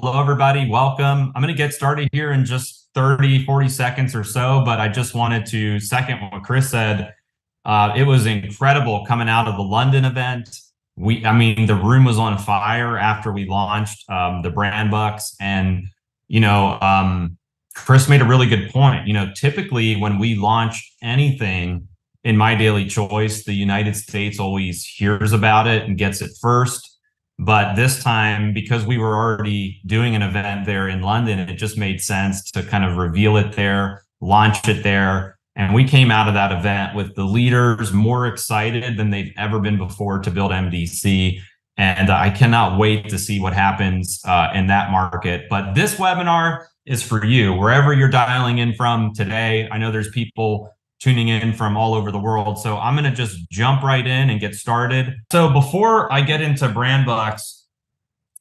Hello, everybody. Welcome. I'm going to get started here in just 30, 40 seconds or so, but I just wanted to second what Chris said. It was incredible coming out of the London event. The room was on fire after we launched the brand bucks. And, you know, Chris made a really good point. Typically when we launch anything in My Daily Choice, the United States always hears about it and gets it first. But this time, because we were already doing an event there in London, it just made sense to kind of reveal it there, launch it there. And we came out of that event with the leaders more excited than they've ever been before to build MDC. And I cannot wait to see what happens in that market. But this webinar is for you, wherever you're dialing in from today. I know there's people tuning in from all over the world. So I'm going to just jump right in and get started. So before I get into brand bucks,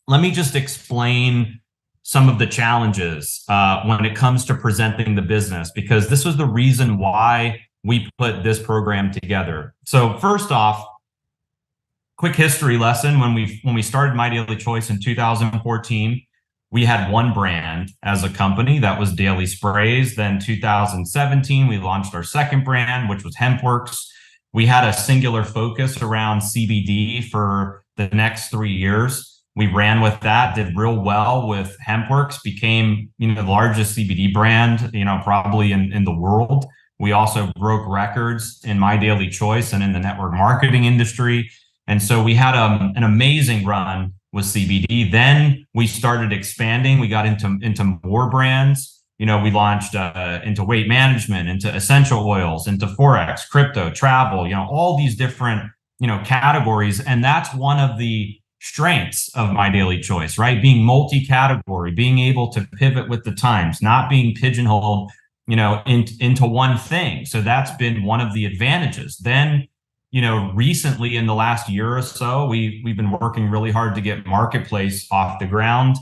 let me just explain some of the challenges when it comes to presenting the business, because this was the reason why we put this program together. So first off, quick history lesson. When we started My Daily Choice in 2014, we had one brand as a company, that was Daily Sprays. Then 2017, we launched our second brand, which was HempWorks. We had a singular focus around CBD for the next 3 years. We ran with that, did real well with HempWorks, became the largest CBD brand, probably in the world. We also broke records in My Daily Choice and in the network marketing industry. And so we had an amazing run with CBD. Then we started expanding. We got into more brands. We launched into weight management, into essential oils, into Forex, crypto, travel, all these different, categories. And that's one of the strengths of My Daily Choice, right? Being multi-category, being able to pivot with the times, not being pigeonholed, into one thing. So that's been one of the advantages. Then recently in the last year or so, we've been working really hard to get Marketplace off the ground.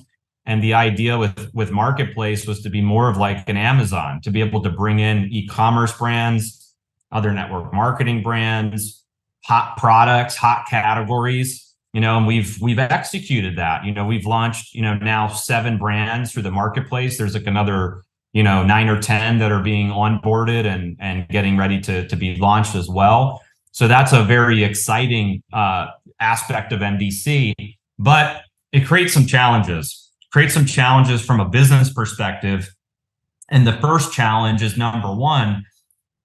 And the idea with Marketplace was to be more of like an Amazon, to be able to bring in e-commerce brands, other network marketing brands, hot products, hot categories, and we've executed that. We've launched, now 7 brands through the Marketplace. There's like another, 9 or 10 that are being onboarded and getting ready to be launched as well. So that's a very exciting aspect of MDC, but it creates some challenges. From a business perspective. And the first challenge is, number one,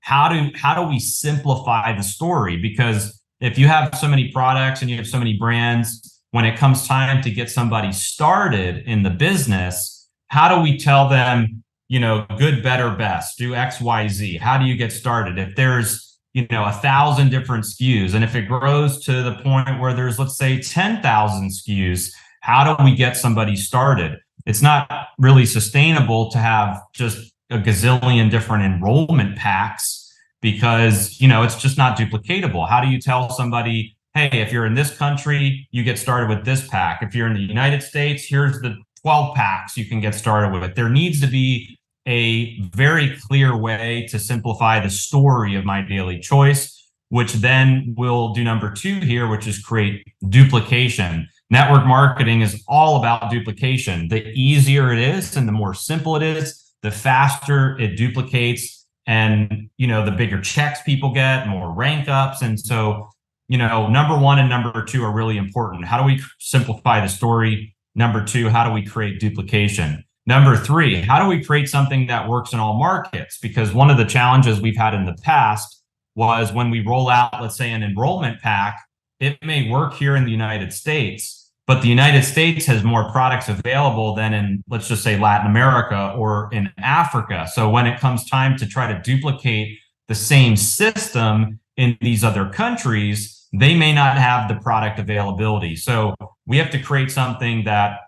how do we simplify the story? Because if you have so many products and you have so many brands, when it comes time to get somebody started in the business, how do we tell them, good, better, best, do X, Y, Z? How do you get started? If there's 1,000 different SKUs. And if it grows to the point where there's, let's say, 10,000 SKUs, how do we get somebody started? It's not really sustainable to have just a gazillion different enrollment packs, because, it's just not duplicatable. How do you tell somebody, hey, if you're in this country, you get started with this pack. If you're in the United States, here's the 12 packs you can get started with. There needs to be a very clear way to simplify the story of My Daily Choice, which then will do number 2 here, which is create duplication. Network marketing is all about duplication. The easier it is and the more simple it is, the faster it duplicates, and the bigger checks people get, more rank ups. And so, number 1 and number 2 are really important. How do we simplify the story? Number 2, how do we create duplication? Number 3, how do we create something that works in all markets? Because one of the challenges we've had in the past was when we roll out, let's say, an enrollment pack, it may work here in the United States, but the United States has more products available than in, let's just say, Latin America or in Africa. So when it comes time to try to duplicate the same system in these other countries, they may not have the product availability. So we have to create something that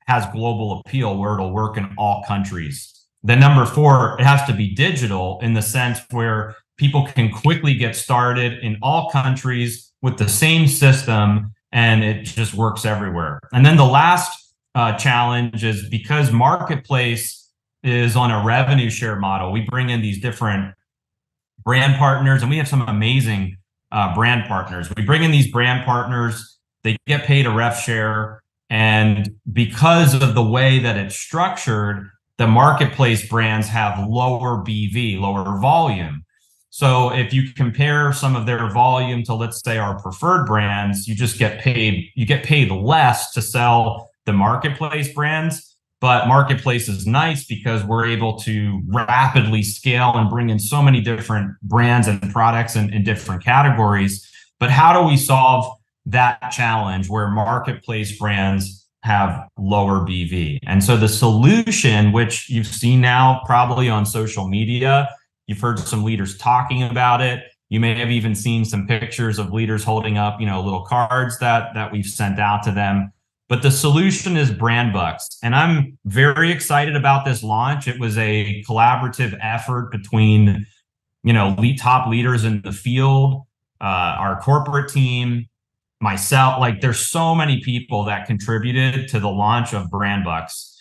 has global appeal where it'll work in all countries. Then number 4, it has to be digital, in the sense where people can quickly get started in all countries with the same system, and it just works everywhere. And then the last challenge is, because Marketplace is on a revenue share model, we bring in these different brand partners, and we have some amazing brand partners. We bring in these brand partners, they get paid a rev share. And because of the way that it's structured, the marketplace brands have lower BV, lower volume. So if you compare some of their volume to, let's say, our preferred brands, you get paid less to sell the marketplace brands. But marketplace is nice because we're able to rapidly scale and bring in so many different brands and products in different categories. But how do we solve that challenge where marketplace brands have lower BV? And so the solution, which you've seen now probably on social media, you've heard some leaders talking about it. You may have even seen some pictures of leaders holding up, little cards that we've sent out to them. But the solution is Brand Bucks. And I'm very excited about this launch. It was a collaborative effort between, top leaders in the field, our corporate team, myself. Like, there's so many people that contributed to the launch of Brand Bucks.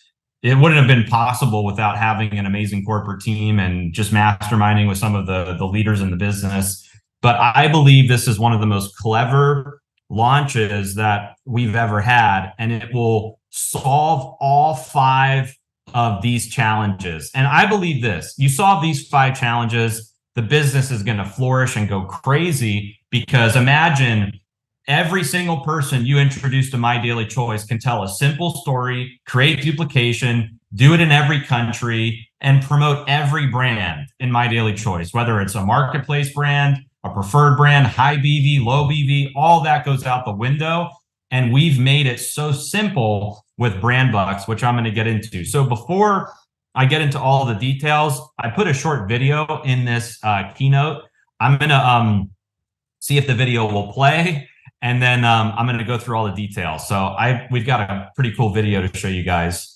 It wouldn't have been possible without having an amazing corporate team and just masterminding with some of the leaders in the business. But I believe this is one of the most clever launches that we've ever had, and it will solve all 5 of these challenges. And I believe this: you solve these 5 challenges, the business is going to flourish and go crazy. Because imagine every single person you introduce to My Daily Choice can tell a simple story, create duplication, do it in every country, and promote every brand in My Daily Choice, whether it's a marketplace brand, a preferred brand, high BV, low BV, all that goes out the window. And we've made it so simple with Brand Bucks, which I'm going to get into. So before I get into all the details, I put a short video in this keynote. I'm going to see if the video will play. And then I'm going to go through all the details. So we've got a pretty cool video to show you guys.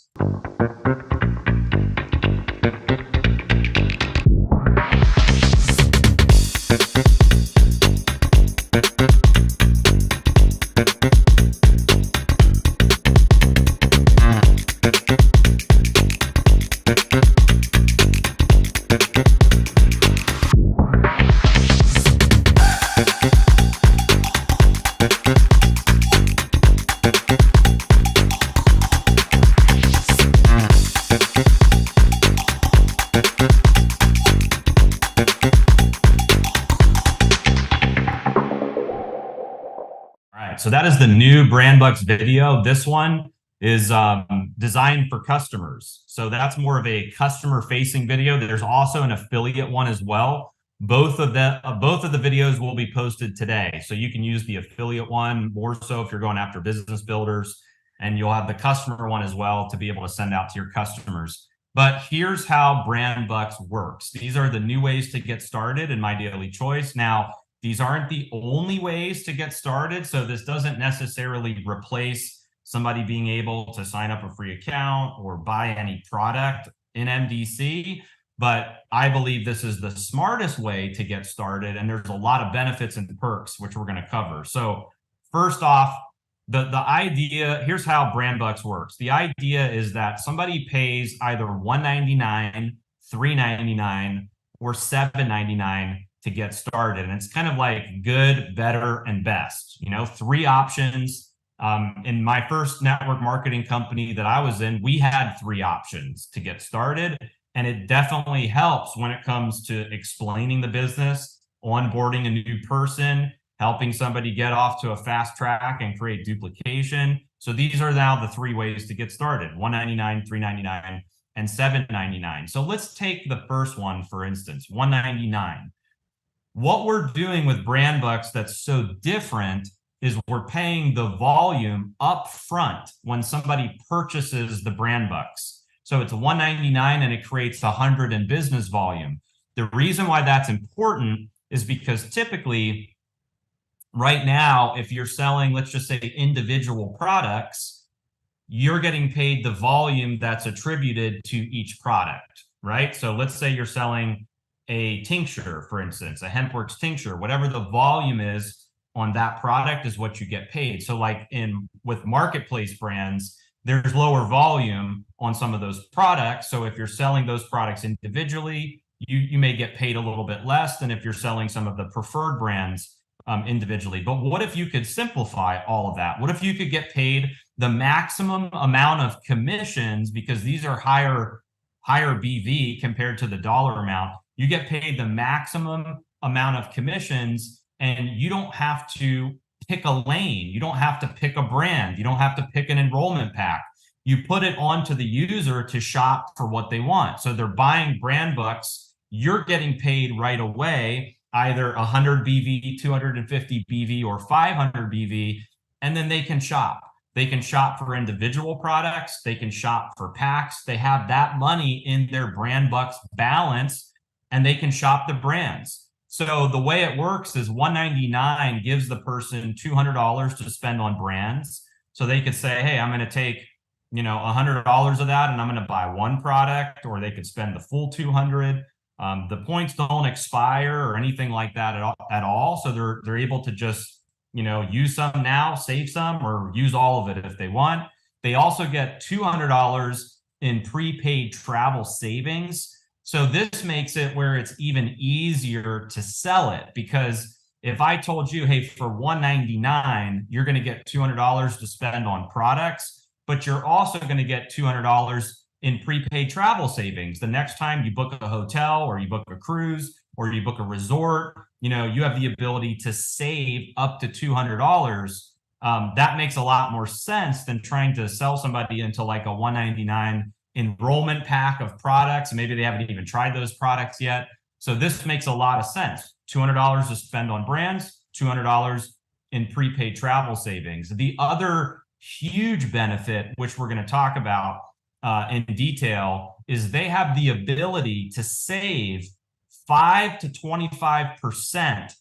So that is the new Brand Bucks video. This one is designed for customers. So that's more of a customer-facing video. There's also an affiliate one as well. Both of the videos will be posted today. So you can use the affiliate one more so if you're going after business builders, and you'll have the customer one as well to be able to send out to your customers. But here's how Brand Bucks works. These are the new ways to get started in My Daily Choice. Now, these aren't the only ways to get started. So this doesn't necessarily replace somebody being able to sign up a free account or buy any product in MDC. But I believe this is the smartest way to get started. And there's a lot of benefits and perks, which we're going to cover. So first off, the idea, here's how Brand Bucks works. The idea is that somebody pays either $1.99, $3.99, or $7.99 to get started. And it's kind of like good, better, and best, 3 options. In my first network marketing company that I was in, we had 3 options to get started. And it definitely helps when it comes to explaining the business, onboarding a new person, helping somebody get off to a fast track and create duplication. So these are now the 3 ways to get started: $1.99, $3.99, and $7.99. So let's take the first one, for instance, $1.99. What we're doing with Brand Bucks that's so different is we're paying the volume up front when somebody purchases the Brand Bucks. So it's $1.99 and it creates 100 in business volume. The reason why that's important is because typically right now, if you're selling, let's just say, individual products, you're getting paid the volume that's attributed to each product, right? So let's say you're selling a tincture, for instance, a HempWorks tincture. Whatever the volume is on that product is what you get paid. So like with marketplace brands, there's lower volume on some of those products. So if you're selling those products individually, you may get paid a little bit less than if you're selling some of the preferred brands individually. But what if you could simplify all of that? What if you could get paid the maximum amount of commissions, because these are higher BV compared to the dollar amount, you get paid the maximum amount of commissions, and you don't have to pick a lane. You don't have to pick a brand. You don't have to pick an enrollment pack. You put it onto the user to shop for what they want. So they're buying brand books. You're getting paid right away, either 100 BV, 250 BV, or 500 BV, and then they can shop. They can shop for individual products. They can shop for packs. They have that money in their brand bucks balance, and they can shop the brands. So the way it works is $199 gives the person $200 to spend on brands. So they could say, hey, I'm going to take, $100 of that, and I'm going to buy one product, or they could spend the full 200. The points don't expire or anything like that at all. So they're able to just, use some now, save some, or use all of it if they want. They also get $200 in prepaid travel savings. So this makes it where it's even easier to sell it, because if I told you, hey, for $199, you're going to get $200 to spend on products, but you're also going to get $200 in prepaid travel savings. The next time you book a hotel, or you book a cruise, or you book a resort, you have the ability to save up to $200. That makes a lot more sense than trying to sell somebody into like a $199 enrollment pack of products. Maybe they haven't even tried those products yet. So this makes a lot of sense. $200 to spend on brands, $200 in prepaid travel savings. The other huge benefit, which we're going to talk about in detail, is they have the ability to save 5 to 25%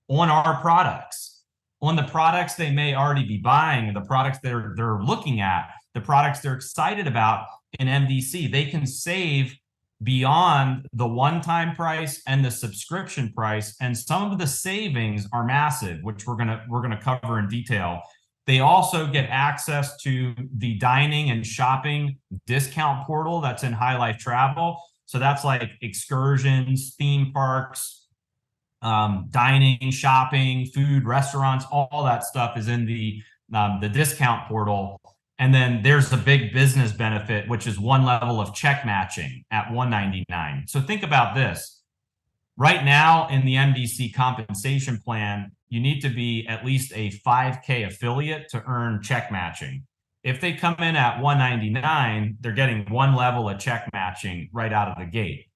on our products, on the products they may already be buying, the products they're looking at, the products they're excited about in MDC. They can save beyond the one-time price and the subscription price, and some of the savings are massive, which we're gonna cover in detail. They also get access to the dining and shopping discount portal that's in High Life Travel. So that's like excursions, theme parks, dining, shopping, food, restaurants, all that stuff is in the discount portal. And then there's a big business benefit, which is one level of check matching at $199. So think about this. Right now in the MDC compensation plan, you need to be at least a 5K affiliate to earn check matching. If they come in at $199, they're getting one level of check matching right out of the gate.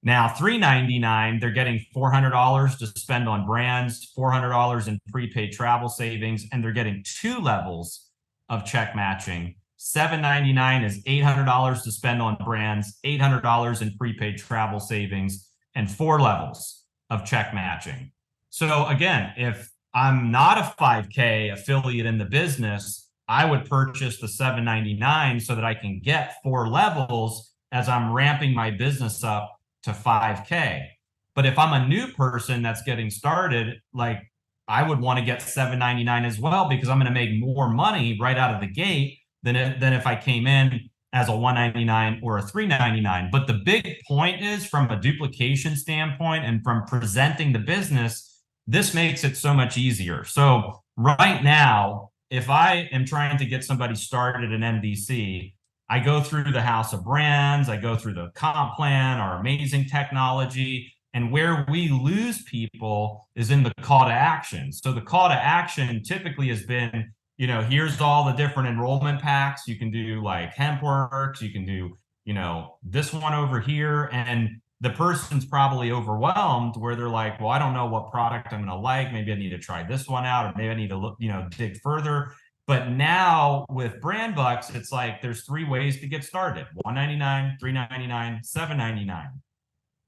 Now, $399, they're getting $400 to spend on brands, $400 in prepaid travel savings, and they're getting 2 levels of check matching. $799 is $800 to spend on brands, $800 in prepaid travel savings, and 4 levels of check matching. So again, if I'm not a 5K affiliate in the business, I would purchase the $799 so that I can get 4 levels as I'm ramping my business up to 5K. But if I'm a new person that's getting started, like, I would want to get $799 as well, because I'm going to make more money right out of the gate than if I came in as a $199 or a $399. But the big point is, from a duplication standpoint and from presenting the business, this makes it so much easier. So right now, if I am trying to get somebody started in MDC, I go through the house of brands, I go through the comp plan, our amazing technology, and where we lose people is in the call to action. So the call to action typically has been, here's all the different enrollment packs. You can do like HempWorks, you can do, this one over here. And the person's probably overwhelmed, where they're like, well, I don't know what product I'm going to like. Maybe I need to try this one out, or maybe I need to look, dig further. But now with Brand Bucks, it's like there's 3 ways to get started: $199, $399, $799.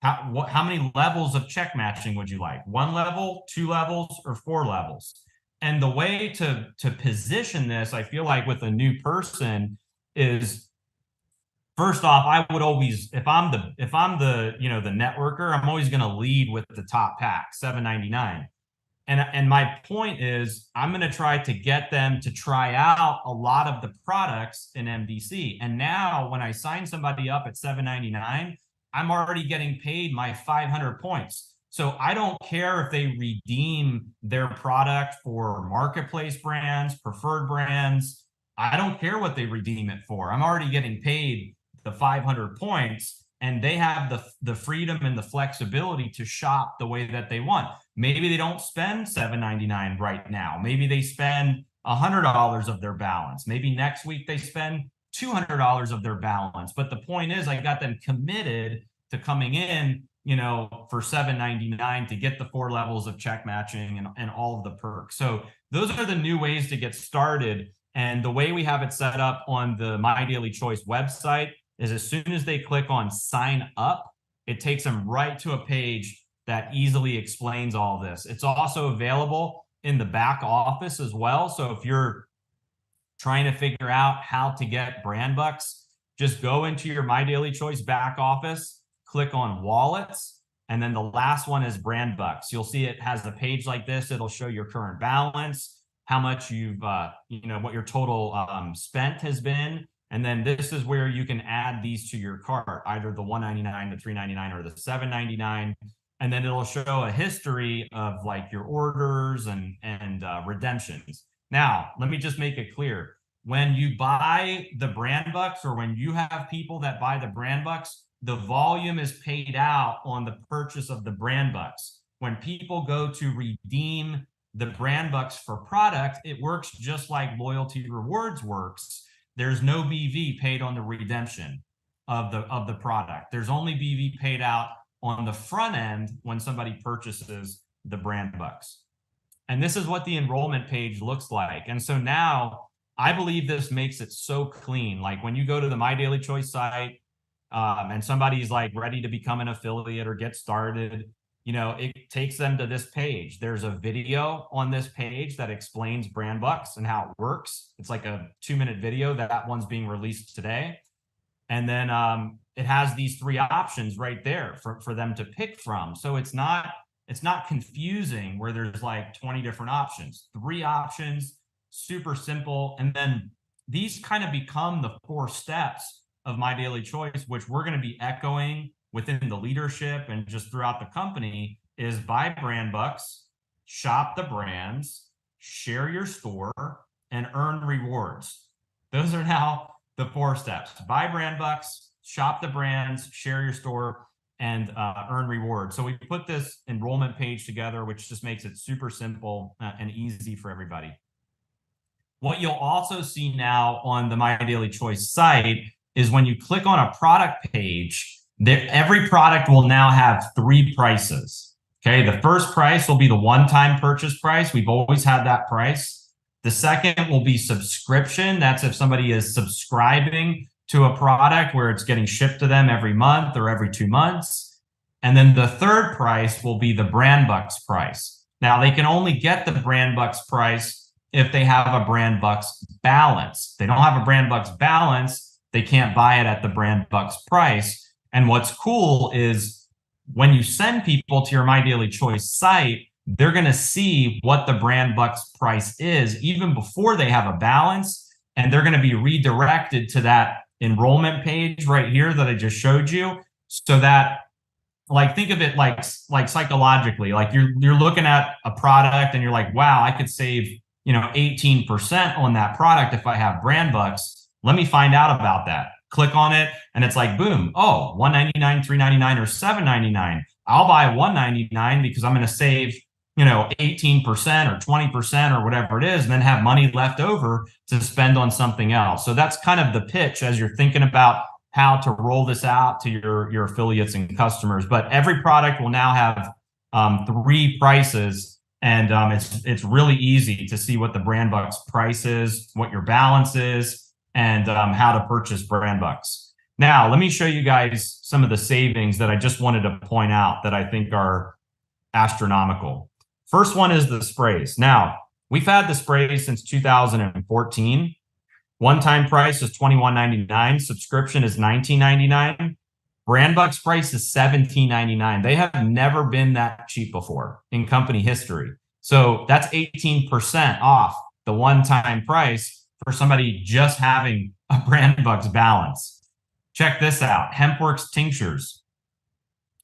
How many levels of check matching would you like? 1 level, 2 levels, or 4 levels? And the way to position this, I feel like, with a new person is, first off, I would always, if I'm the the networker, I'm always going to lead with the top pack, $799. And my point is, I'm going to try to get them to try out a lot of the products in MDC. And now when I sign somebody up at $799, I'm already getting paid my 500 points. So I don't care if they redeem their product for marketplace brands, preferred brands, I don't care what they redeem it for. I'm already getting paid the 500 points, and they have the freedom and the flexibility to shop the way that they want. Maybe they don't spend $7.99 right now. Maybe they spend $100 of their balance. Maybe next week they spend $200 of their balance. But the point is, I got them committed to coming in, for $7.99 to get the 4 levels of check matching and all of the perks. So those are the new ways to get started. And the way we have it set up on the My Daily Choice website is as soon as they click on sign up, it takes them right to a page that easily explains all this. It's also available in the back office as well. So if you're trying to figure out how to get brand bucks, just go into your My Daily Choice back office, click on wallets, and then the last one is brand bucks. You'll see it has a page like this. It'll show your current balance, how much you've, what your total spent has been. And then this is where you can add these to your cart, either the $199, the $399, or the $799. And then it'll show a history of like your orders and redemptions. Now, let me just make it clear. When you buy the brand bucks, or when you have people that buy the brand bucks, the volume is paid out on the purchase of the brand bucks. When people go to redeem the brand bucks for product, it works just like loyalty rewards works. There's no BV paid on the redemption of the product. There's only BV paid out on the front end when somebody purchases the brand bucks. And this is what the enrollment page looks like. And so now I believe this makes it so clean. Like when you go to the My Daily Choice site and somebody's like ready to become an affiliate or get started, it takes them to this page. There's a video on this page that explains brand bucks and how it works. It's like a 2-minute video. That one's being released today. And then it has these 3 options right there for them to pick from. So it's not confusing where there's like 20 different options. 3 options, super simple. And then these kind of become the 4 steps of My Daily Choice, which we're going to be echoing within the leadership and just throughout the company, is buy brand bucks, shop the brands, share your store, and earn rewards. Those are now the 4 steps. Buy brand bucks, shop the brands, share your store, and earn rewards. So we put this enrollment page together, which just makes it super simple and easy for everybody. What you'll also see now on the My Daily Choice site is when you click on a product page, every product will now have 3 prices. Okay, the first price will be the one-time purchase price. We've always had that price. The second will be subscription. That's if somebody is subscribing to a product where it's getting shipped to them every month or every 2 months. And then the third price will be the brand bucks price. Now they can only get the brand bucks price if they have a brand bucks balance. If they don't have a brand bucks balance, they can't buy it at the brand bucks price. And what's cool is when you send people to your My Daily Choice site, they're going to see what the brand bucks price is even before they have a balance. And they're going to be redirected to that enrollment page right here that I just showed you. So that, like, think of it like psychologically, like you're looking at a product and you're like, wow, I could save, 18% on that product if I have brand bucks. Let me find out about that. Click on it and it's like, boom, oh, $199, $399, or $799. I'll buy $199 because I'm going to save 18% or 20% or whatever it is, and then have money left over to spend on something else. So that's kind of the pitch as you're thinking about how to roll this out to your affiliates and customers. But every product will now have 3 prices, and it's really easy to see what the brand bucks price is, what your balance is, and how to purchase brand bucks. Now, let me show you guys some of the savings that I just wanted to point out that I think are astronomical. First one is the sprays. Now, we've had the sprays since 2014. One-time price is $21.99. Subscription is $19.99. Brand bucks price is $17.99. They have never been that cheap before in company history. So that's 18% off the one-time price for somebody just having a brand bucks balance. Check this out. HempWorks tinctures.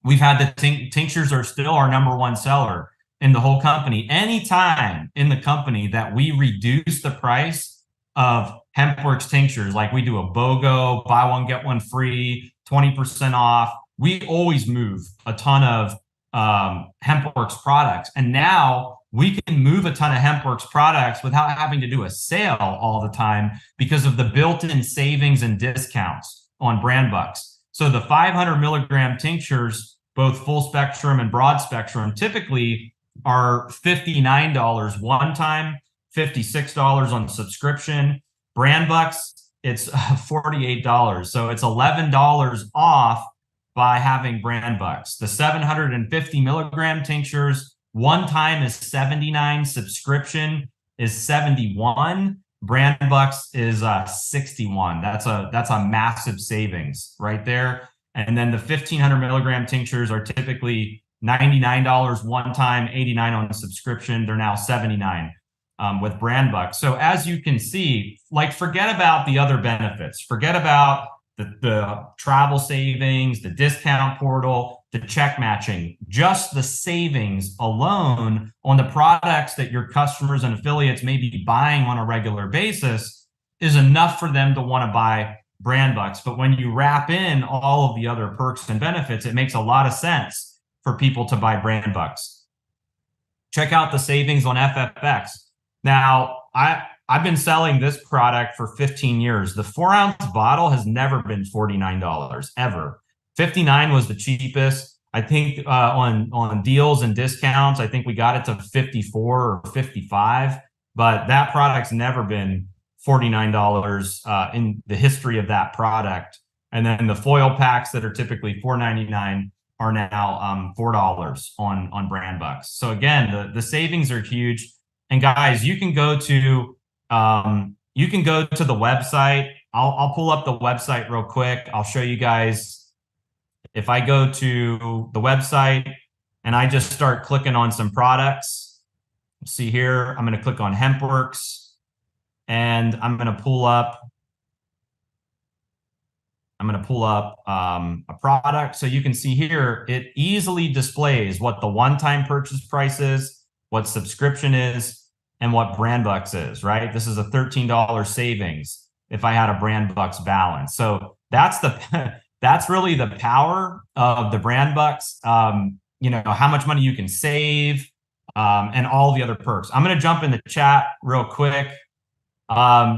We've had the tinctures are still our #1 seller in the whole company. Anytime in the company that we reduce the price of HempWorks tinctures. Like we do a BOGO, buy one, get one free, 20% off. We always move a ton of HempWorks products. And now we can move a ton of HempWorks products without having to do a sale all the time because of the built-in savings and discounts on brand bucks. So the 500 milligram tinctures, both full spectrum and broad spectrum, typically are $59 one time, $56 on subscription. Brand bucks, it's $48. So it's $11 off by having brand bucks. The 750 milligram tinctures, one time is 79, subscription is 71, brand bucks is 61. That's a massive savings right there. And then the 1500 milligram tinctures are typically $99 one time, 89 on subscription. They're now 79 with brand bucks. So as you can see, like forget about the other benefits, forget about the travel savings, the discount portal, the check matching, just the savings alone on the products that your customers and affiliates may be buying on a regular basis is enough for them to want to buy brand bucks. But when you wrap in all of the other perks and benefits, it makes a lot of sense for people to buy brand bucks. Check out the savings on FFX. Now, I've been selling this product for 15 years. The 4-ounce bottle has never been $49 ever. 59 was the cheapest. I think on deals and discounts, I think we got it to 54 or 55, but that product's never been $49 in the history of that product. And then the foil packs that are typically $4.99 are now $4 on brand bucks. So again, the savings are huge. And guys, you can go to the website. I'll pull up the website real quick. I'll show you guys. If I go to the website and I just start clicking on some products, see here, I'm going to click on HempWorks and I'm going to pull up a product. So you can see here, it easily displays what the one-time purchase price is, what subscription is, and what brand bucks is, right? This is a $13 savings if I had a brand bucks balance. So that's really the power of the brand bucks. You know, how much money you can save, and all the other perks. I'm going to jump in the chat real quick.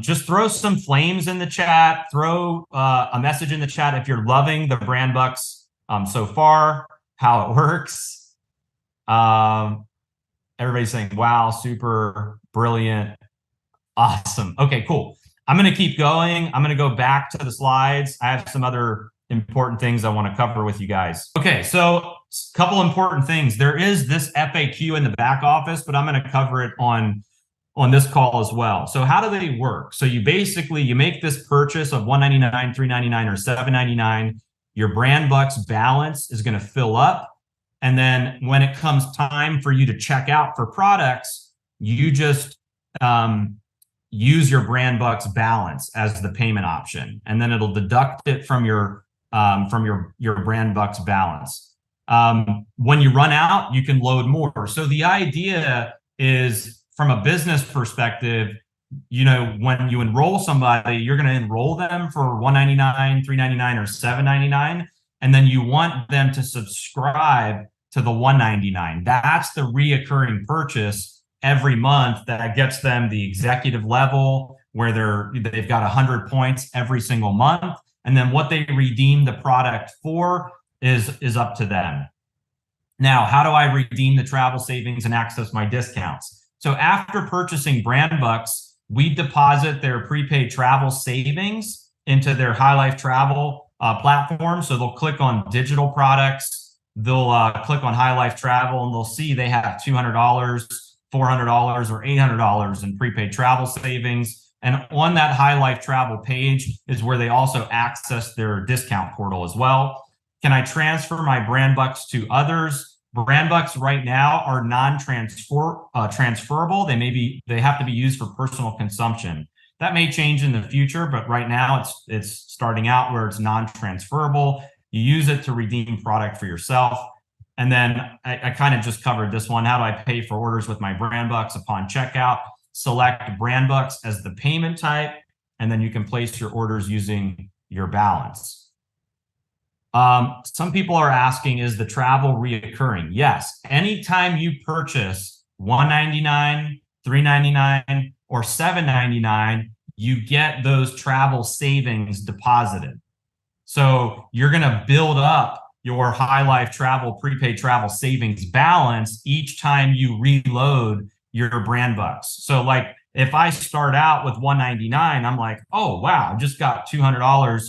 Just throw some flames in the chat, throw a message in the chat if you're loving the brand bucks so far, how it works. Everybody's saying, wow, super brilliant, awesome. Okay, cool. I'm going to keep going. I'm going to go back to the slides. I have some other important things I want to cover with you guys. Okay, so a couple important things. There is this FAQ in the back office, but I'm going to cover it on this call as well. So how do they work? So you make this purchase of $199, $399, or $799. Your brand bucks balance is going to fill up. And then when it comes time for you to check out for products, you just use your brand bucks balance as the payment option, and then it'll deduct it from your brand bucks balance. When you run out, you can load more. So the idea is, from a business perspective, you know, when you enroll somebody, you're going to enroll them for $199, $399, or $799, and then you want them to subscribe to the $199. That's the reoccurring purchase every month that gets them the executive level, where they've got 100 points every single month. And then what they redeem the product for is up to them. Now, how do I redeem the travel savings and access my discounts? So after purchasing brand bucks, we deposit their prepaid travel savings into their High Life Travel platform. So they'll click on digital products, they'll click on High Life Travel, and they'll see they have $200, $400, or $800 in prepaid travel savings. And on that High Life Travel page is where they also access their discount portal as well. Can I transfer my brand bucks to others? Brand bucks right now are transferable. They have to be used for personal consumption. That may change in the future, but right now it's starting out where it's non-transferable. You use it to redeem product for yourself. And then I kind of just covered this one. How do I pay for orders with my brand bucks upon checkout? select brand bucks as the payment type, and then you can place your orders using your balance. Some people are asking, is the travel reoccurring? Yes. Anytime you purchase $199, $399, or $799, you get those travel savings deposited. So you're going to build up your High Life Travel prepaid travel savings balance each time you reload your brand bucks. So like if I start out with $199, I'm like, oh, wow, I just got $200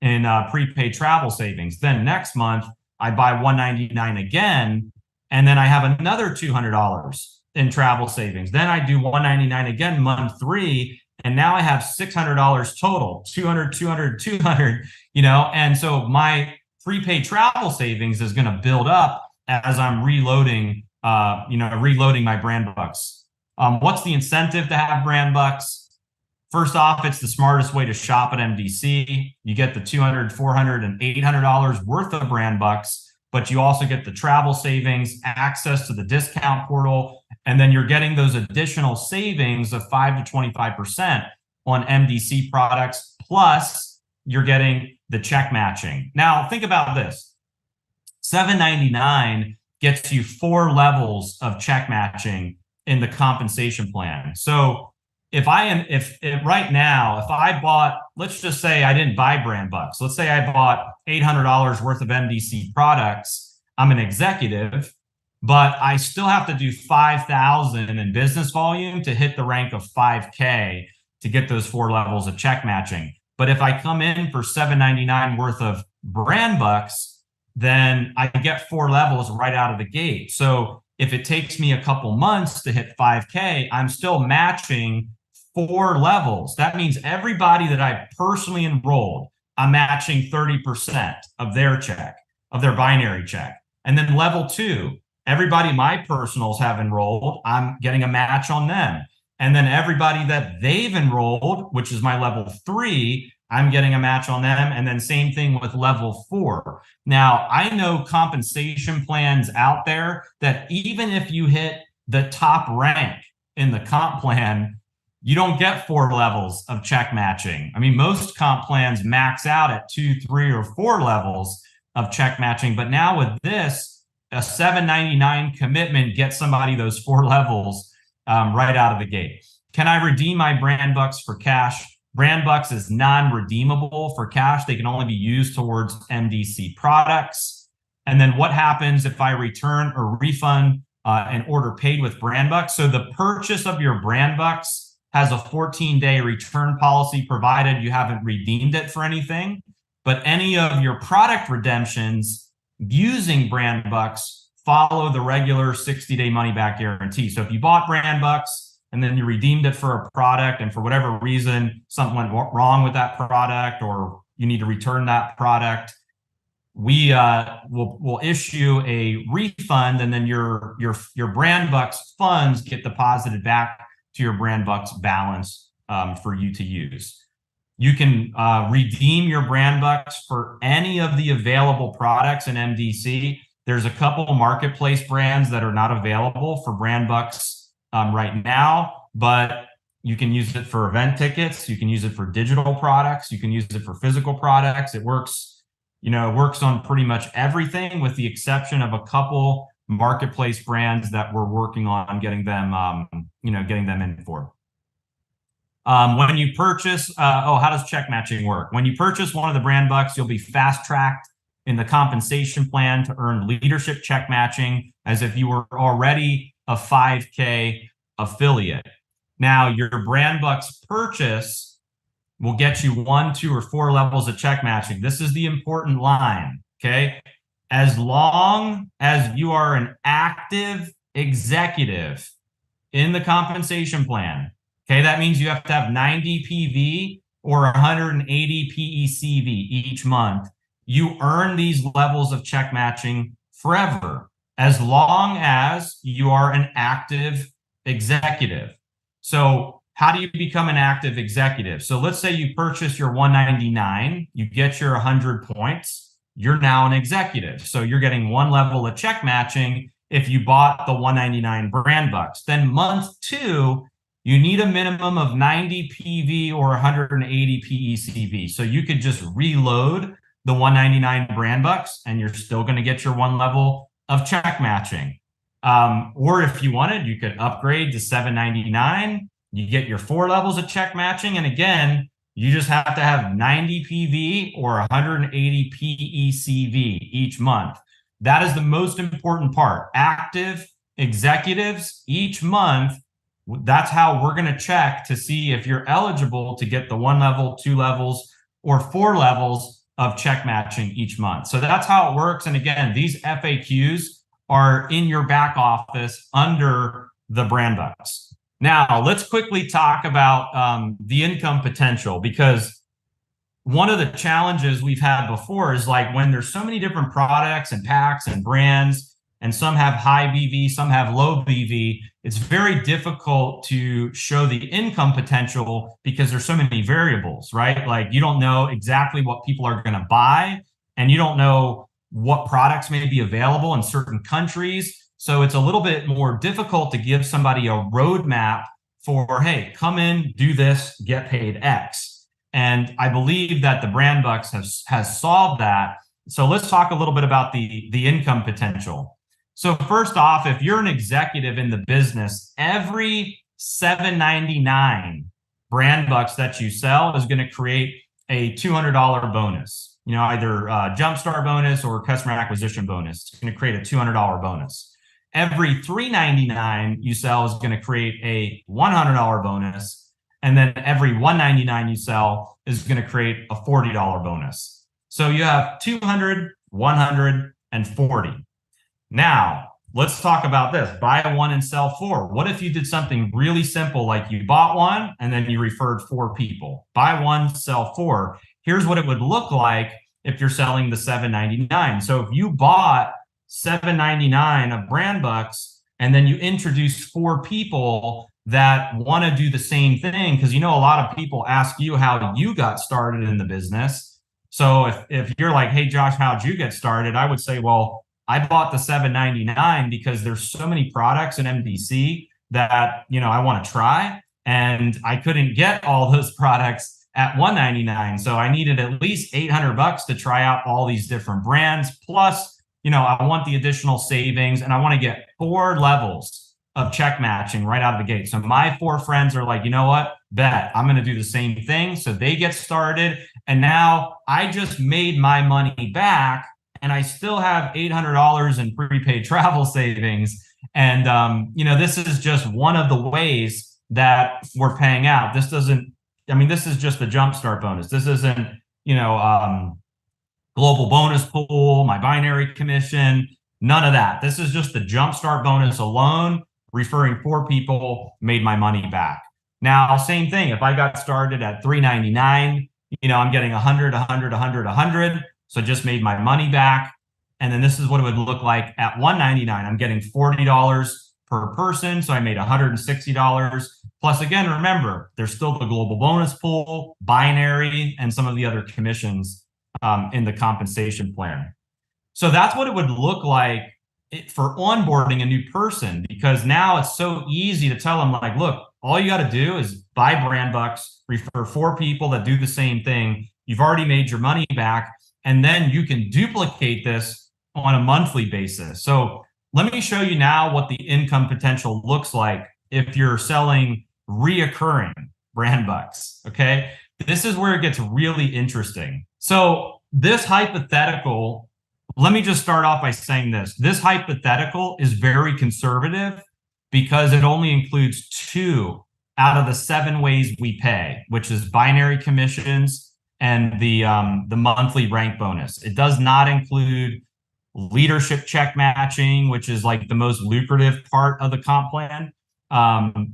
in prepaid travel savings. Then next month I buy $199 again, and then I have another $200 in travel savings. Then I do $199 again month 3, and now I have $600 total, 200, 200, 200, and so my prepaid travel savings is going to build up as I'm reloading my brand bucks. What's the incentive to have brand bucks? First off, it's the smartest way to shop at MDC. You get the $200, $400, and $800 worth of brand bucks, but you also get the travel savings, access to the discount portal, and then you're getting those additional savings of 5 to 25% on MDC products, plus you're getting the check matching. Now, think about this. $799 gets you 4 levels of check matching in the compensation plan. So if right now, if I bought, let's just say I didn't buy brand bucks. Let's say I bought $800 worth of MDC products. I'm an executive, but I still have to do 5,000 in business volume to hit the rank of 5K to get those 4 levels of check matching. But if I come in for $799 worth of brand bucks, then I get 4 levels right out of the gate. So if it takes me a couple months to hit 5K, I'm still matching 4 levels. That means everybody that I personally enrolled, I'm matching 30% of their check, of their binary check. And then level 2, everybody my personals have enrolled, I'm getting a match on them. And then everybody that they've enrolled, which is my level 3, I'm getting a match on them. And then same thing with level 4. Now, I know compensation plans out there that even if you hit the top rank in the comp plan, you don't get 4 levels of check matching. I mean, most comp plans max out at 2, 3, or 4 levels of check matching. But now with this, a $799 commitment gets somebody those 4 levels right out of the gate. Can I redeem my brand bucks for cash? Brand bucks is non-redeemable for cash. They can only be used towards MDC products. And then what happens if I return or refund an order paid with brand bucks? So the purchase of your brand bucks has a 14-day return policy provided you haven't redeemed it for anything. But any of your product redemptions using brand bucks follow the regular 60-day money-back guarantee. So if you bought brand bucks and then you redeemed it for a product, and for whatever reason something went wrong with that product, or you need to return that product, we will issue a refund, and then your brand bucks funds get deposited back to your brand bucks balance for you to use. You can redeem your brand bucks for any of the available products in MDC. There's a couple marketplace brands that are not available for brand bucks right now, but you can use it for event tickets. You can use it for digital products. You can use it for physical products. It works, it works on pretty much everything, with the exception of a couple marketplace brands that we're working on getting them, getting them in for. When you purchase, how does check matching work? When you purchase one of the brand bucks, you'll be fast tracked in the compensation plan to earn leadership check matching as if you were already a 5K affiliate. Now, your brand bucks purchase will get you 1, 2, or 4 levels of check matching. This is the important line, okay? As long as you are an active executive in the compensation plan, okay, that means you have to have 90 PV or 180 PECV each month. You earn these levels of check matching forever, as long as you are an active executive. So how do you become an active executive? So let's say you purchase your $199, you get your 100 points. You're now an executive. So you're getting 1 level of check matching if you bought the $199 brand bucks. Then month 2, you need a minimum of 90 PV or 180 PECV. So you could just reload the 199 brand bucks and you're still going to get your one level of check matching. Or if you wanted, you could upgrade to 799. You get your 4 levels of check matching. And again, you just have to have 90 PV or 180 PECV each month. That is the most important part. Active executives each month, that's how we're going to check to see if you're eligible to get the 1 level, 2 levels, or 4 levels of check matching each month. So that's how it works. And again, these FAQs are in your back office under the brand bucks. Now, let's quickly talk about the income potential, because one of the challenges we've had before is like when there's so many different products and packs and brands, and some have high BV, some have low BV, it's very difficult to show the income potential because there's so many variables, right? Like you don't know exactly what people are going to buy, and you don't know what products may be available in certain countries. So it's a little bit more difficult to give somebody a roadmap for, hey, come in, do this, get paid X. And I believe that the brand bucks has solved that. So let's talk a little bit about the income potential. So first off, if you're an executive in the business, every 799 brand bucks that you sell is going to create a $200 bonus. You know, either jumpstart bonus or customer acquisition bonus. It's going to create a $200 bonus. Every 399 you sell is going to create a $100 bonus. And then every 199 you sell is going to create a $40 bonus. So you have 200, 100, and 40. Now, let's talk about this. Buy one and sell 4. What if you did something really simple, like you bought one and then you referred 4 people? Buy one, sell 4. Here's what it would look like if you're selling the 799. So if you bought 799 of brand bucks and then you introduce 4 people that want to do the same thing, because you know a lot of people ask you how you got started in the business. So if you're like, hey Josh, how'd you get started? I would say, well, I bought the 799 because there's so many products in MDC that, you know, I want to try, and I couldn't get all those products at 199. So I needed at least 800 bucks to try out all these different brands. Plus, you know, I want the additional savings, and I want to get 4 levels of check matching right out of the gate. So my 4 friends are like, you know what, bet I'm going to do the same thing. So they get started, and now I just made my money back, and I still have $800 in prepaid travel savings. And, you know, this is just one of the ways that we're paying out. This doesn't, I mean, this is just the jumpstart bonus. This isn't, you know, global bonus pool, my binary commission, none of that. This is just the jumpstart bonus alone. Referring 4 people made my money back. Now, same thing. If I got started at $399, you know, I'm getting 100, 100, 100, 100. So I just made my money back. And then this is what it would look like at $199. I'm getting $40 per person. So I made $160. Plus, again, remember, there's still the global bonus pool, binary, and some of the other commissions in the compensation plan. So that's what it would look like for onboarding a new person, because now it's so easy to tell them, like, look, all you got to do is buy brand bucks, refer 4 people that do the same thing. You've already made your money back. And then you can duplicate this on a monthly basis. So let me show you now what the income potential looks like if you're selling reoccurring brand bucks. Okay. This is where it gets really interesting. So this hypothetical, let me just start off by saying this. This hypothetical is very conservative because it only includes 2 out of the 7 ways we pay, which is binary commissions and the monthly rank bonus. It does not include leadership check matching, which is like the most lucrative part of the comp plan.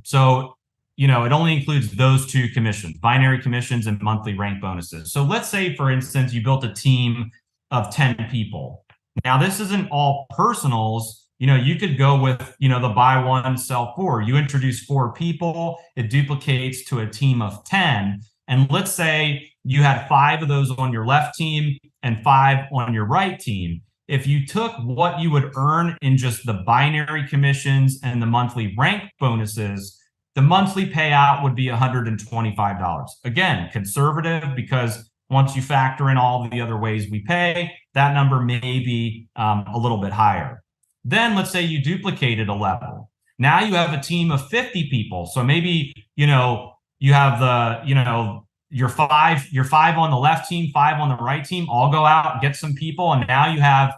So, you know, it only includes those 2 commissions, binary commissions and monthly rank bonuses. So let's say, for instance, you built a team of 10 people. Now, this isn't all personals. You know, you could go with, you know, the buy one, sell 4. You introduce 4 people, it duplicates to a team of 10. And let's say you had 5 of those on your left team and 5 on your right team. If you took what you would earn in just the binary commissions and the monthly rank bonuses, the monthly payout would be $125. Again, conservative, because once you factor in all the other ways we pay, that number may be a little bit higher. Then let's say you duplicated a level. Now you have a team of 50 people. So maybe, you have your five on the left team, five on the right team, all go out and get some people. And now you have,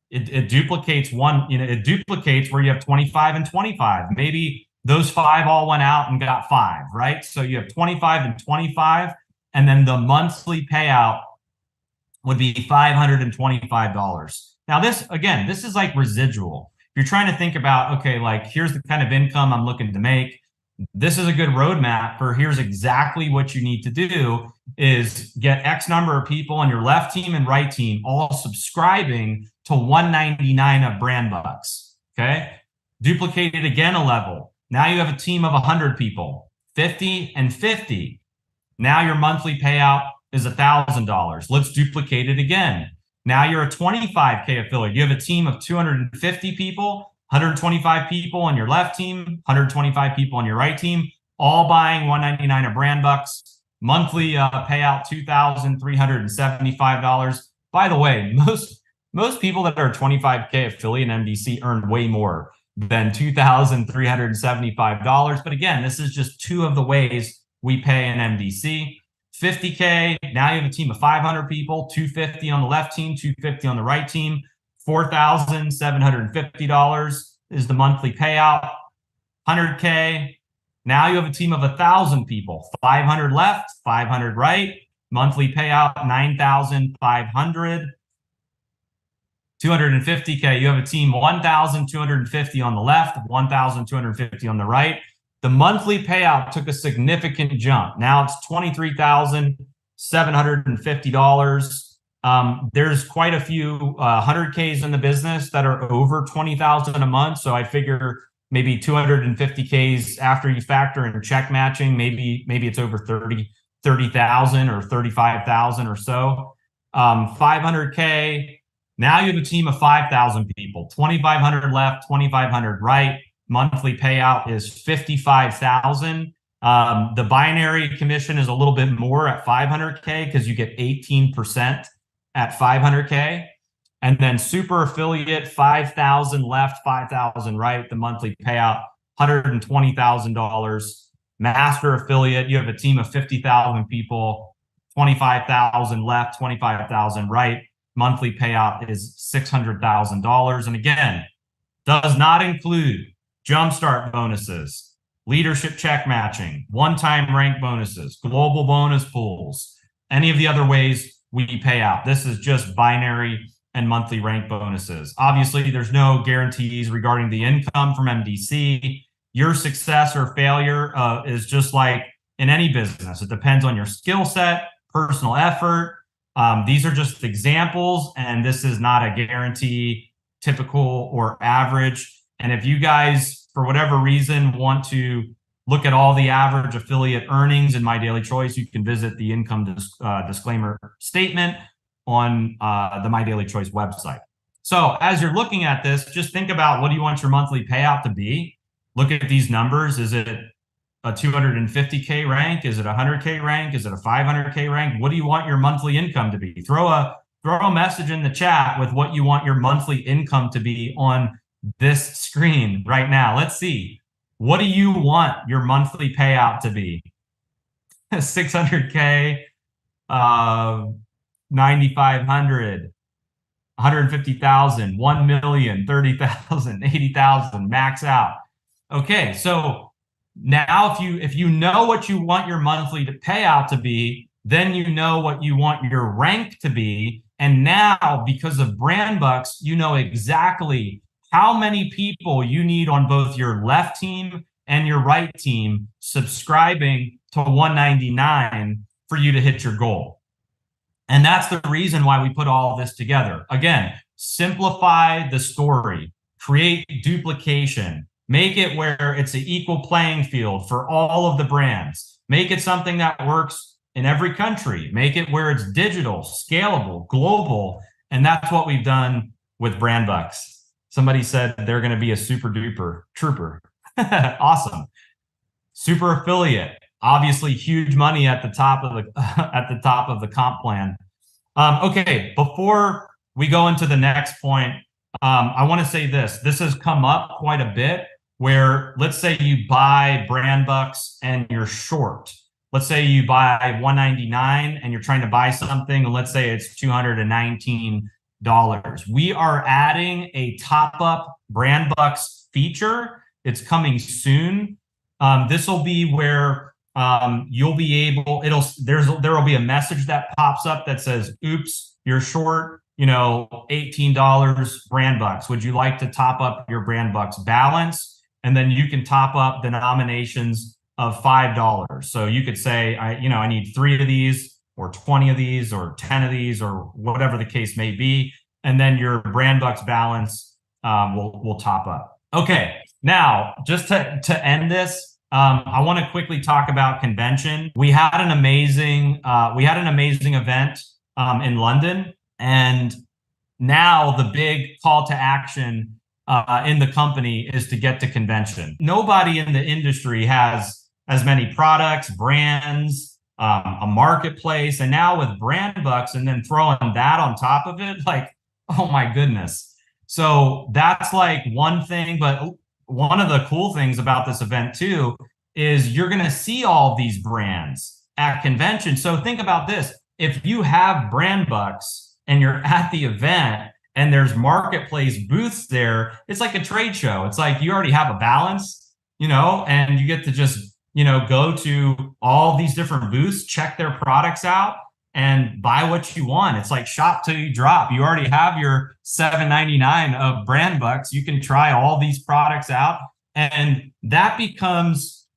it duplicates it duplicates where you have 25 and 25. Maybe those five all went out and got five, right? So you have 25 and 25, and then the monthly payout would be $525. Now this is like residual. If you're trying to think about, okay, like here's the kind of income I'm looking to make, this is a good roadmap for here's exactly what you need to do is get X number of people on your left team and right team all subscribing to 199 of brand bucks. Okay. Duplicate it again a level. Now you have a team of 100 people, 50 and 50. Now your monthly payout is $1,000. Let's duplicate it again. Now you're a 25K affiliate. You have a team of 250 people, 125 people on your left team, 125 people on your right team, all buying 199 of brand bucks. Monthly payout $2,375. By the way, most people that are 25K affiliate in MDC earn way more than $2,375. But again, this is just two of the ways we pay in MDC. 50K, now you have a team of 500 people, 250 on the left team, 250 on the right team, $4,750 is the monthly payout. 100K, now you have a team of 1,000 people, 500 left, 500 right, monthly payout $9,500. 250K, you have a team 1,250 on the left, 1,250 on the right. The monthly payout took a significant jump. Now it's $23,750. There's quite a few 100Ks in the business that are over 20,000 a month. So I figure maybe 250Ks after you factor in check matching, maybe it's over 30,000 or 35,000 or so. 500K. Now you have a team of 5,000 people, 2,500 left, 2,500 right. Monthly payout is $55,000. The binary commission is a little bit more at 500K because you get 18% at 500K. And then super affiliate, 5,000 left, 5,000 right. The monthly payout, $120,000. Master affiliate, you have a team of 50,000 people, 25,000 left, 25,000 right. Monthly payout is $600,000. And again, does not include jumpstart bonuses, leadership check matching, one-time rank bonuses, global bonus pools, any of the other ways we pay out. This is just binary and monthly rank bonuses. Obviously, there's no guarantees regarding the income from MDC. Your success or failure is just like in any business. It depends on your skill set, personal effort. These are just examples, and this is not a guarantee, typical or average. And if you guys, for whatever reason, want to look at all the average affiliate earnings in My Daily Choice, you can visit the income disclaimer statement on the My Daily Choice website. So as you're looking at this, just think about what do you want your monthly payout to be? Look at these numbers. Is it a 250K rank? Is it a 100K rank? Is it a 500K rank? What do you want your monthly income to be? Throw a message in the chat with what you want your monthly income to be on this screen right now. Let's see. What do you want your monthly payout to be? 600K, 9,500, 150,000, 1 million, 30,000, 80,000, max out. Okay, so now if you know what you want your monthly payout to be, then you know what you want your rank to be. And now, because of brand bucks, you know exactly how many people you need on both your left team and your right team subscribing to 199 for you to hit your goal. And that's the reason why we put all of this together. Again, simplify the story, create duplication, make it where it's an equal playing field for all of the brands, make it something that works in every country, make it where it's digital, scalable, global. And that's what we've done with brand bucks. Somebody said they're going to be a super duper trooper. Awesome. Super affiliate, obviously huge money at the top of the at the top of the comp plan. Okay, before we go into the next point, I want to say this. This has come up quite a bit where let's say you buy brand bucks and you're short. Let's say you buy 199 and you're trying to buy something, and let's say it's $219. We are adding a top-up brand bucks feature. It's coming soon. This will be where you'll be able, there will be a message that pops up that says, oops, you're short, $18 brand bucks. Would you like to top up your brand bucks balance? And then you can top up denominations of $5. So you could say, I need 3 of these or 20 of these or 10 of these or whatever the case may be. And then your brand bucks balance will top up. Okay, now just to end this, I want to quickly talk about convention. We had an amazing event in London, and now the big call to action in the company is to get to convention. Nobody in the industry has as many products, brands, a marketplace, and now with brand bucks and then throwing that on top of it, like, oh my goodness. So that's like one thing, but one of the cool things about this event too is you're going to see all these brands at convention. So think about this. If you have brand bucks and you're at the event and there's marketplace booths there, it's like a trade show. It's like you already have a balance, and you get to just, go to all these different booths, check their products out, and buy what you want. It's like shop till you drop. You already have your $7.99 of brand bucks. You can try all these products out, and that becomes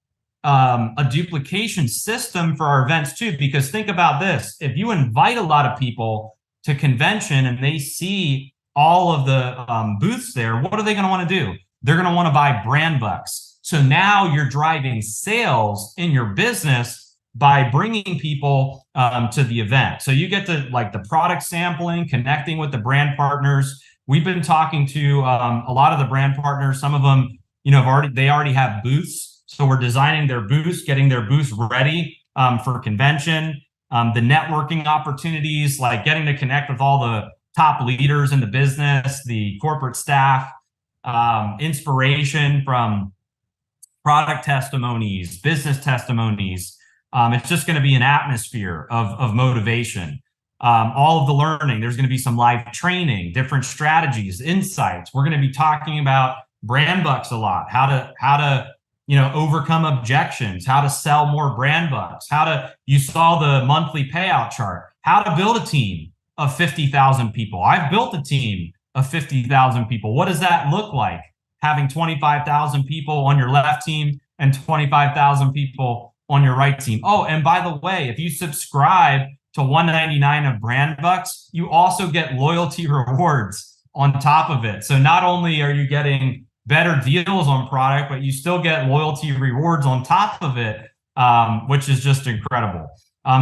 a duplication system for our events too. Because think about this: if you invite a lot of people to convention and they see all of the booths there, what are they going to want to do? They're going to want to buy brand bucks. So now you're driving sales in your business by bringing people to the event. So you get to like the product sampling, connecting with the brand partners. We've been talking to a lot of the brand partners. Some of them, they already have booths. So we're designing their booths, getting their booths ready for convention. The networking opportunities, like getting to connect with all the top leaders in the business, the corporate staff, inspiration from product testimonies, business testimonies. It's just going to be an atmosphere of motivation. All of the learning, there's going to be some live training, different strategies, insights. We're going to be talking about brand bucks a lot, how to overcome objections, how to sell more brand bucks, you saw the monthly payout chart, how to build a team of 50,000 people. I've built a team of 50,000 people. What does that look like? Having 25,000 people on your left team and 25,000 people on your right team. Oh, and by the way, if you subscribe to $199 of brand bucks, you also get loyalty rewards on top of it. So not only are you getting better deals on product, but you still get loyalty rewards on top of it, which is just incredible.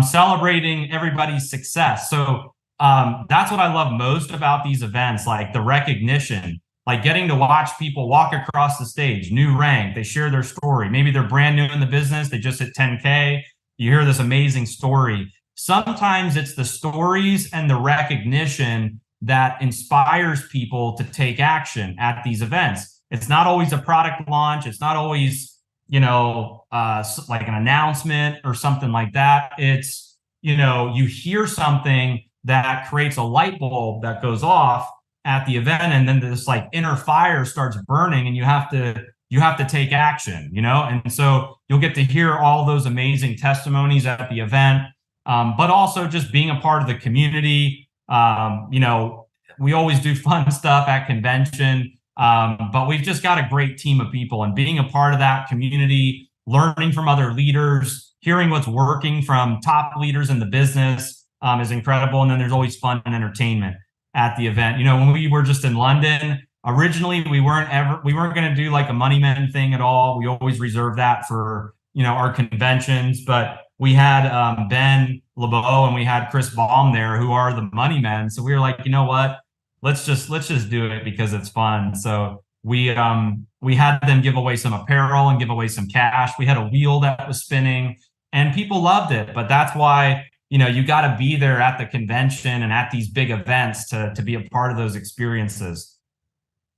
Celebrating everybody's success. So that's what I love most about these events, like the recognition, like getting to watch people walk across the stage, new rank, they share their story. Maybe they're brand new in the business, they just hit 10K. You hear this amazing story. Sometimes it's the stories and the recognition that inspires people to take action at these events. It's not always a product launch. It's not always, like an announcement or something like that. It's, you hear something that creates a light bulb that goes off at the event, and then this like inner fire starts burning, and you have to take action, and so you'll get to hear all those amazing testimonies at the event, but also just being a part of the community. We always do fun stuff at convention, but we've just got a great team of people, and being a part of that community, learning from other leaders, hearing what's working from top leaders in the business is incredible. And then there's always fun and entertainment at the event. When we were just in London, originally we weren't going to do like a money men thing at all. We always reserve that for, our conventions, but we had Ben LeBeau and we had Chris Baum there, who are the money men. So we were like, you know what, let's just do it because it's fun. So We had them give away some apparel and give away some cash. We had a wheel that was spinning, and people loved it. But that's why, you got to be there at the convention and at these big events to be a part of those experiences.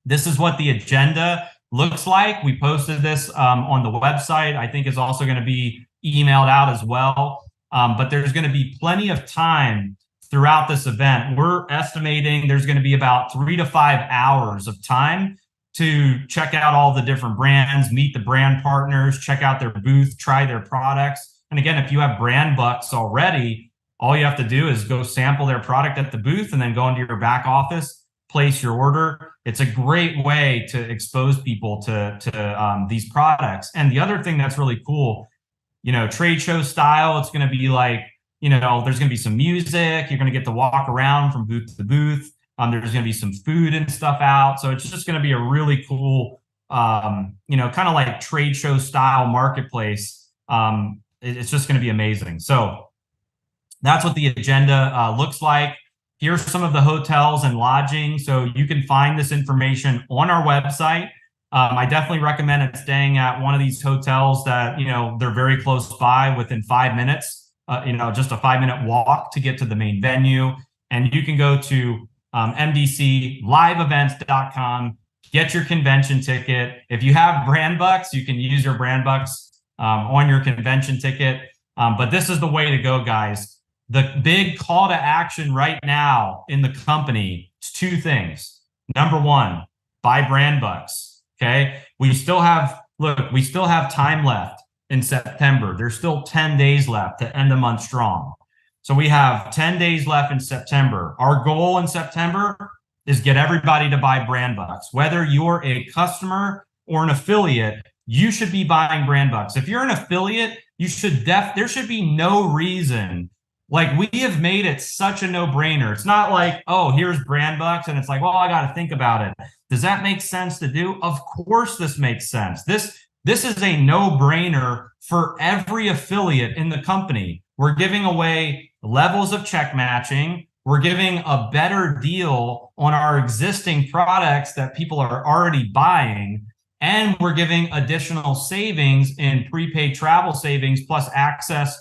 This is what the agenda looks like. We posted this on the website. I think it's also going to be emailed out as well. But there's going to be plenty of time throughout this event. We're estimating there's going to be about 3 to 5 hours of time to check out all the different brands, meet the brand partners, check out their booth, try their products. And again, if you have brand bucks already, all you have to do is go sample their product at the booth and then go into your back office, place your order. It's a great way to expose people to these products. And the other thing that's really cool, trade show style, it's going to be like, there's going to be some music. You're going to get to walk around from booth to booth. There's going to be some food and stuff out. So it's just going to be a really cool, kind of like trade show style marketplace. It's just going to be amazing. So that's what the agenda looks like. Here's some of the hotels and lodging. So you can find this information on our website. I definitely recommend staying at one of these hotels that, they're very close by, within 5 minutes, just a 5-minute walk to get to the main venue. And you can go to mdcliveevents.com, get your convention ticket. If you have brand bucks, you can use your brand bucks on your convention ticket. But this is the way to go, guys. The big call to action right now in the company is 2 things. Number 1, buy brand bucks. Okay. We still have time left in September. There's still 10 days left to end the month strong. So we have 10 days left in September. Our goal in September is get everybody to buy brand bucks. Whether you're a customer or an affiliate, you should be buying brand bucks. If you're an affiliate, there should be no reason. Like, we have made it such a no-brainer. It's not like, oh, here's brand bucks, and it's like, well, I got to think about it. Does that make sense to do? Of course this makes sense. This is a no-brainer for every affiliate in the company. We're giving away levels of check matching. We're giving a better deal on our existing products that people are already buying. And we're giving additional savings in prepaid travel savings, plus access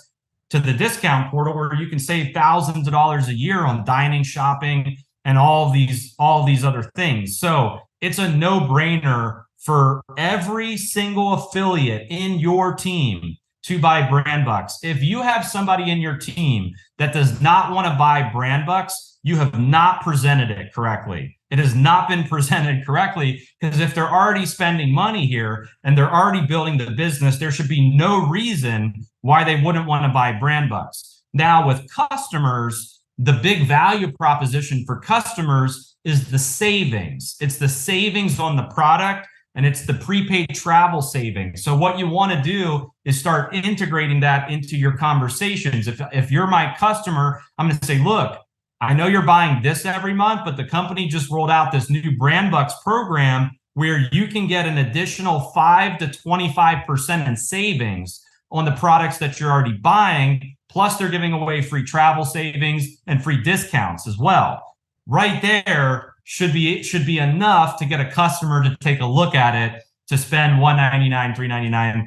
to the discount portal where you can save thousands of dollars a year on dining, shopping, and all these other things. So it's a no-brainer for every single affiliate in your team to buy brand bucks. If you have somebody in your team that does not want to buy brand bucks, you have not presented it correctly. It has not been presented correctly, because if they're already spending money here and they're already building the business, there should be no reason why they wouldn't want to buy brand bucks. Now, with customers, the big value proposition for customers is the savings. It's the savings on the product, and it's the prepaid travel savings. So what you want to do is start integrating that into your conversations. If you're my customer, I'm going to say, look, I know you're buying this every month, but the company just rolled out this new brand bucks program where you can get an additional 5 to 25% in savings on the products that you're already buying. Plus, they're giving away free travel savings and free discounts as well. Right there should be enough to get a customer to take a look at it, to spend $199, $399,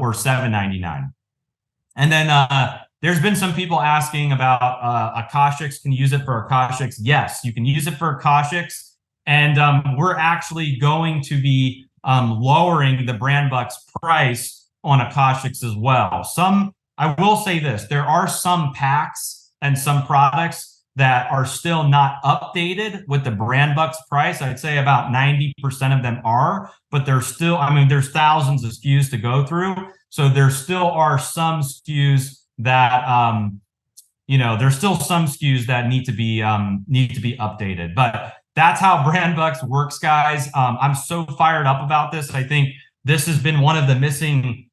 or $799. And then there's been some people asking about Akashics. Can you use it for Akashics? Yes, you can use it for Akashics. And we're actually going to be lowering the brand bucks price on Akashics as well. I will say this, there are some packs and some products that are still not updated with the brand bucks price. I'd say about 90% of them are, but there's still, there's thousands of SKUs to go through. So there still are some SKUs that, there's still some SKUs that need to be updated. But that's how brand bucks works, guys. I'm so fired up about this. I think this has been one of the missing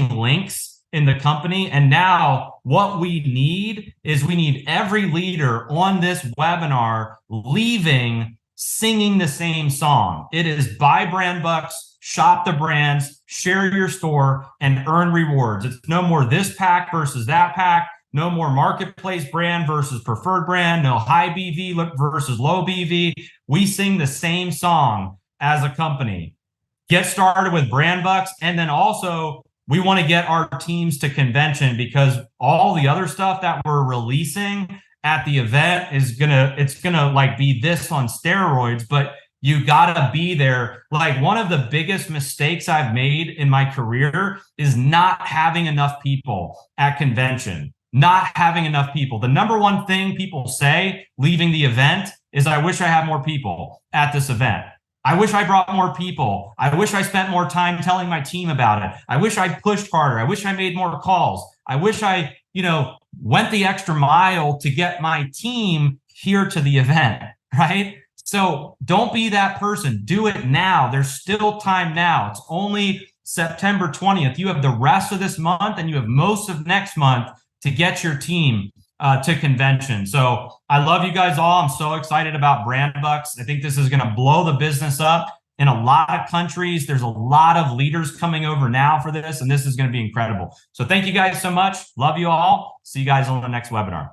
links in the company. And now what we need every leader on this webinar leaving singing the same song. It is buy brand bucks, shop the brands, share your store, and earn rewards. It's no more this pack versus that pack. No more marketplace brand versus preferred brand. No high BV versus low BV. We sing the same song. as a company. Get started with brand bucks, and then also we want to get our teams to convention, because all the other stuff that we're releasing at the event it's gonna like be this on steroids, but you gotta be there. Like, one of the biggest mistakes I've made in my career is not having enough people at convention. Not having enough people. The number one thing people say leaving the event is, I wish I had more people at this event. I wish I brought more people. I wish I spent more time telling my team about it. I wish I pushed harder. I wish I made more calls. I wish I, went the extra mile to get my team here to the event, right? So don't be that person. Do it now. There's still time now. It's only September 20th. You have the rest of this month and you have most of next month to get your team to convention. So I love you guys all. I'm so excited about Brand Bucks. I think this is going to blow the business up in a lot of countries. There's a lot of leaders coming over now for this, and this is going to be incredible. So thank you guys so much. Love you all. See you guys on the next webinar.